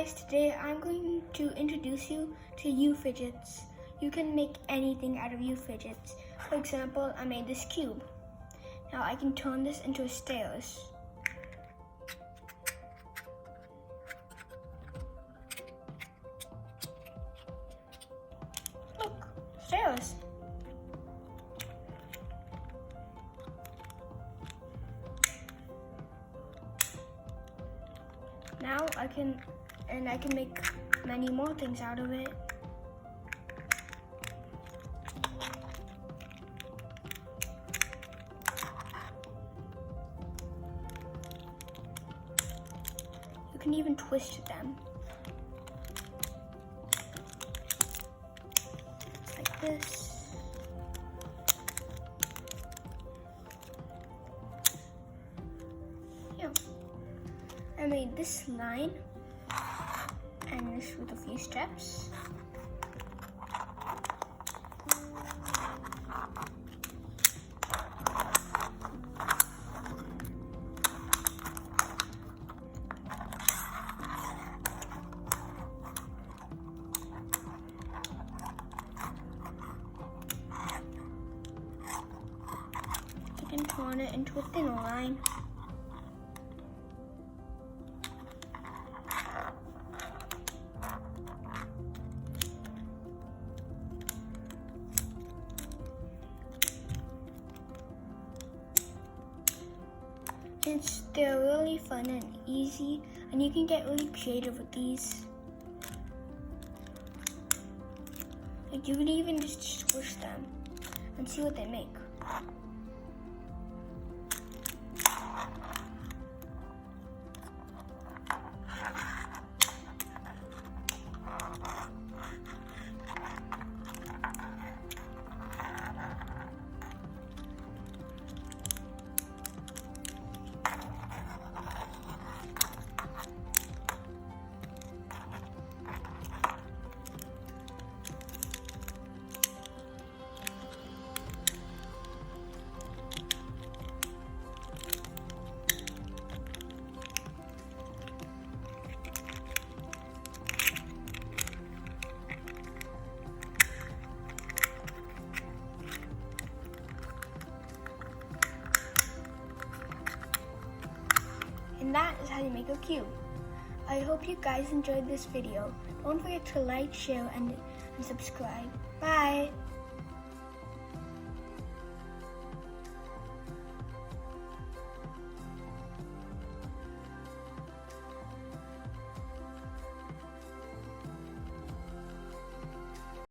guys, today I'm going to introduce you to Fidgets. You can make anything out of Fidgets. For example, I made this cube. Now I can turn this into a stylus. Look, stylus. Now I can make many more things out of it. You can even twist them. Like this. Yeah. I made this line and this with a few steps. You can turn it into a thinner line. They're really fun and easy, and you can get really creative with these. Like you can even just squish them and see what they make. And that is how you make a cube. I hope you guys enjoyed this video. Don't forget to like, share, and subscribe. Bye!